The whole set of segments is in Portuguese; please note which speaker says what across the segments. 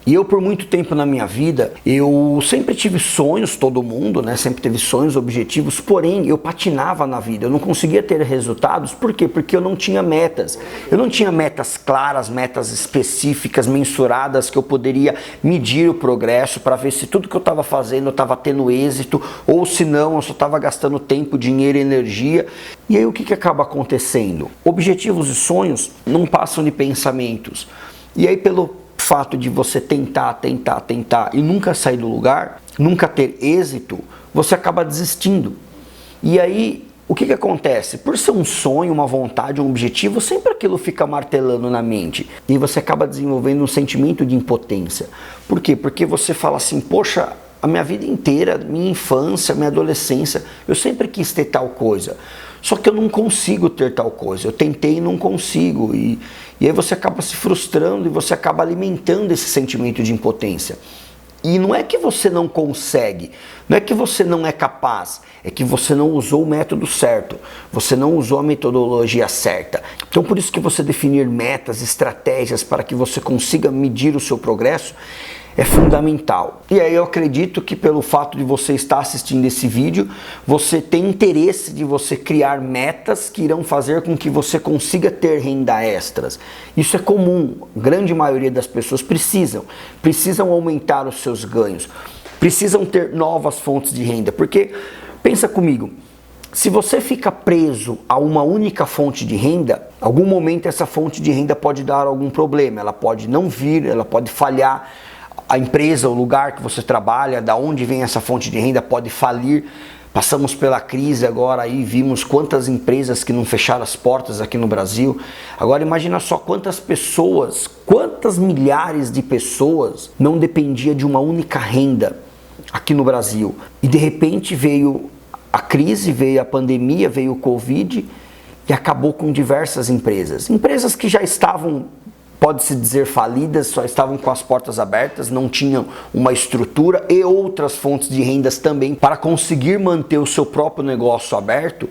Speaker 1: E eu, por muito tempo na minha vida, eu sempre tive sonhos, todo mundo, né? Sempre teve sonhos, objetivos, porém eu patinava na vida, eu não conseguia ter resultados. Por quê? Porque eu não tinha metas. Eu não tinha metas claras, metas específicas, mensuradas, que eu poderia medir o progresso para ver se tudo que eu estava fazendo eu estava tendo êxito, ou se não, eu só estava gastando tempo, dinheiro e energia. E aí o que acaba acontecendo? Objetivos e sonhos não passam de pensamentos. E aí, pelo fato de você tentar e nunca sair do lugar, nunca ter êxito, você acaba desistindo. E aí, o que acontece? Por ser um sonho, uma vontade, um objetivo, sempre aquilo fica martelando na mente. E você acaba desenvolvendo um sentimento de impotência. Por quê? Porque você fala assim, poxa, a minha vida inteira, minha infância, minha adolescência, eu sempre quis ter tal coisa. Só que eu não consigo ter tal coisa. Eu tentei e não consigo. E aí você acaba se frustrando e você acaba alimentando esse sentimento de impotência. E não é que você não consegue, não é que você não é capaz, é que você não usou o método certo, você não usou a metodologia certa. Então por isso que você definir metas, estratégias para que você consiga medir o seu progresso é fundamental. E aí eu acredito que pelo fato de você estar assistindo esse vídeo, você tem interesse de você criar metas que irão fazer com que você consiga ter renda extras. Isso é comum, a grande maioria das pessoas precisam aumentar os seus ganhos, precisam ter novas fontes de renda, porque pensa comigo, se você fica preso a uma única fonte de renda, em algum momento essa fonte de renda pode dar algum problema, ela pode não vir, ela pode falhar. A empresa, o lugar que você trabalha, da onde vem essa fonte de renda pode falir. Passamos pela crise agora e vimos quantas empresas que não fecharam as portas aqui no Brasil. Agora imagina só quantas pessoas, quantas milhares de pessoas não dependia de uma única renda aqui no Brasil. E de repente veio a crise, veio a pandemia, veio o Covid e acabou com diversas empresas. Empresas que já estavam, pode-se dizer, falidas, só estavam com as portas abertas, não tinham uma estrutura e outras fontes de rendas também para conseguir manter o seu próprio negócio aberto.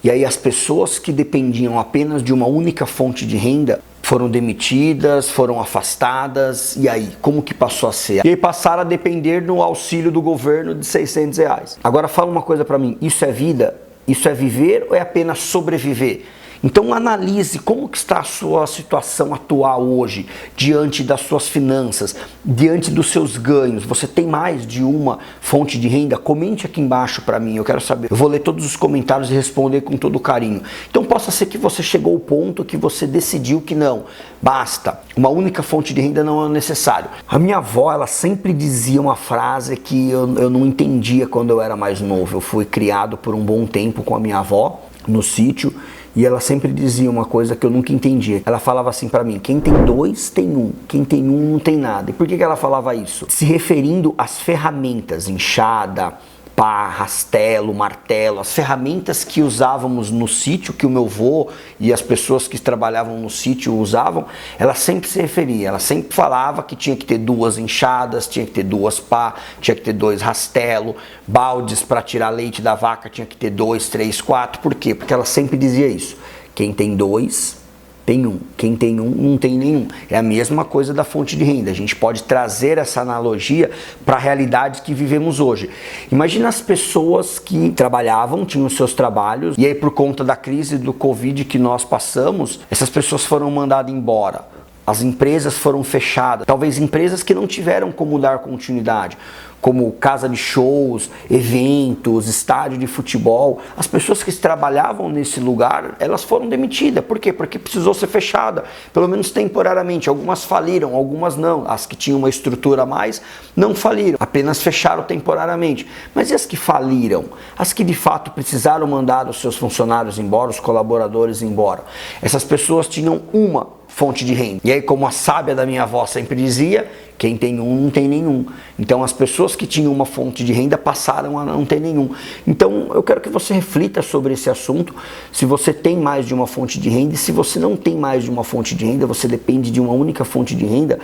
Speaker 1: E aí as pessoas que dependiam apenas de uma única fonte de renda foram demitidas, foram afastadas. E aí, como que passou a ser? E aí passaram a depender do auxílio do governo de R$600. Agora fala uma coisa para mim, isso é vida? Isso é viver ou é apenas sobreviver? Então analise como que está a sua situação atual hoje, diante das suas finanças, diante dos seus ganhos. Você tem mais de uma fonte de renda? Comente aqui embaixo para mim, eu quero saber. Eu vou ler todos os comentários e responder com todo carinho. Então possa ser que você chegou ao ponto que você decidiu que não, basta, uma única fonte de renda não é necessário. A minha avó, ela sempre dizia uma frase que eu não entendia quando eu era mais novo. Eu fui criado por um bom tempo com a minha avó no sítio. E ela sempre dizia uma coisa que eu nunca entendia. Ela falava assim pra mim, quem tem dois tem um, quem tem um não tem nada. E por que ela falava isso? Se referindo às ferramentas, enxada, pá, rastelo, martelo, as ferramentas que usávamos no sítio, que o meu avô e as pessoas que trabalhavam no sítio usavam, ela sempre se referia, ela sempre falava que tinha que ter duas enxadas, tinha que ter duas pá, tinha que ter dois rastelo, baldes para tirar leite da vaca tinha que ter 2, 3, 4. Por quê? Porque ela sempre dizia isso, quem tem dois tem um, quem tem um não tem nenhum. É a mesma coisa da fonte de renda. A gente pode trazer essa analogia para a realidade que vivemos hoje. Imagina as pessoas que trabalhavam, tinham seus trabalhos, e aí por conta da crise do Covid que nós passamos, essas pessoas foram mandadas embora. As empresas foram fechadas, talvez empresas que não tiveram como dar continuidade, como casa de shows, eventos, estádio de futebol. As pessoas que trabalhavam nesse lugar, elas foram demitidas. Por quê? Porque precisou ser fechada, pelo menos temporariamente. Algumas faliram, algumas não. As que tinham uma estrutura a mais não faliram, apenas fecharam temporariamente. Mas e as que faliram? As que de fato precisaram mandar os seus funcionários embora, os colaboradores embora. Essas pessoas tinham uma fonte de renda. E aí, como a sábia da minha avó sempre dizia, quem tem um não tem nenhum. Então as pessoas que tinham uma fonte de renda passaram a não ter nenhum. Então eu quero que você reflita sobre esse assunto, se você tem mais de uma fonte de renda, e se você não tem mais de uma fonte de renda, você depende de uma única fonte de renda,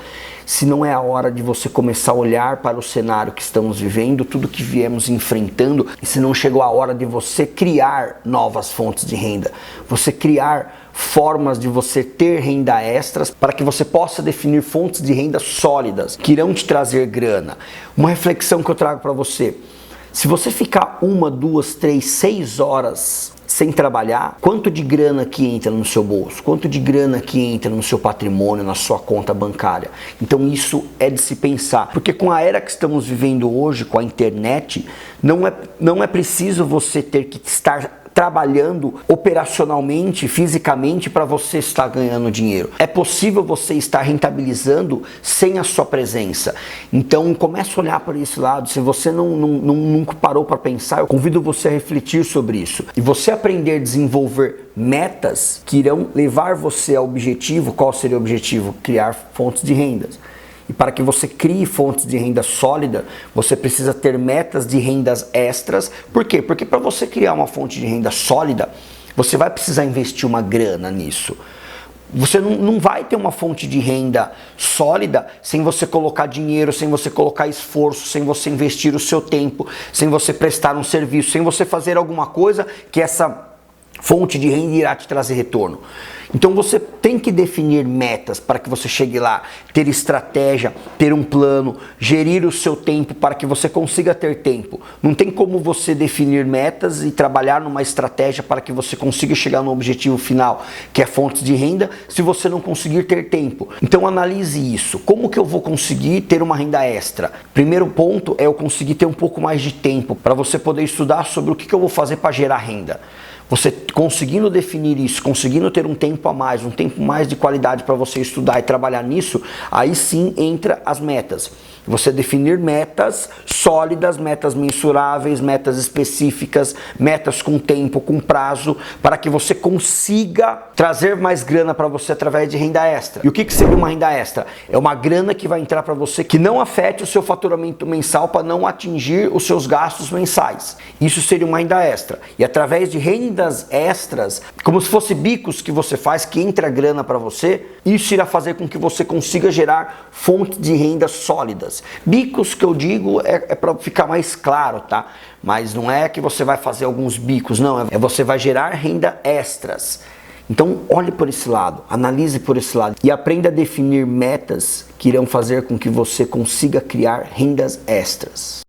Speaker 1: se não é a hora de você começar a olhar para o cenário que estamos vivendo, tudo que viemos enfrentando, e se não chegou a hora de você criar novas fontes de renda, você criar formas de você ter renda extras para que você possa definir fontes de renda sólidas que irão te trazer grana. Uma reflexão que eu trago para você: se você ficar 1, 2, 3, 6 horas sem trabalhar, quanto de grana que entra no seu bolso? Quanto de grana que entra no seu patrimônio, na sua conta bancária? Então isso é de se pensar, porque com a era que estamos vivendo hoje, com a internet, não é preciso você ter que estar trabalhando operacionalmente, fisicamente, para você estar ganhando dinheiro. É possível você estar rentabilizando sem a sua presença. Então comece a olhar para esse lado. Se você nunca parou para pensar, eu convido você a refletir sobre isso. E você aprender a desenvolver metas que irão levar você ao objetivo. Qual seria o objetivo? Criar fontes de rendas. E para que você crie fontes de renda sólida, você precisa ter metas de rendas extras. Por quê? Porque para você criar uma fonte de renda sólida, você vai precisar investir uma grana nisso. Você não vai ter uma fonte de renda sólida sem você colocar dinheiro, sem você colocar esforço, sem você investir o seu tempo, sem você prestar um serviço, sem você fazer alguma coisa que essa fonte de renda irá te trazer retorno. Então você tem que definir metas para que você chegue lá, ter estratégia, ter um plano, gerir o seu tempo para que você consiga ter tempo. Não tem como você definir metas e trabalhar numa estratégia para que você consiga chegar no objetivo final, que é fontes de renda, se você não conseguir ter tempo. Então analise isso. Como que eu vou conseguir ter uma renda extra? Primeiro ponto é eu conseguir ter um pouco mais de tempo para você poder estudar sobre o que eu vou fazer para gerar renda. Você conseguindo definir isso, conseguindo ter um tempo a mais, um tempo mais de qualidade para você estudar e trabalhar nisso, aí sim entra as metas. Você definir metas sólidas, metas mensuráveis, metas específicas, metas com tempo, com prazo, para que você consiga trazer mais grana para você através de renda extra. E o que seria uma renda extra? É uma grana que vai entrar para você que não afete o seu faturamento mensal para não atingir os seus gastos mensais. Isso seria uma renda extra. E através de rendas extras, como se fosse bicos que você faz, que entra grana para você, isso irá fazer com que você consiga gerar fontes de renda sólidas. Bicos que eu digo é para ficar mais claro, tá? Mas não é que você vai fazer alguns bicos, não. É você vai gerar renda extras. Então olhe por esse lado, analise por esse lado e aprenda a definir metas que irão fazer com que você consiga criar rendas extras.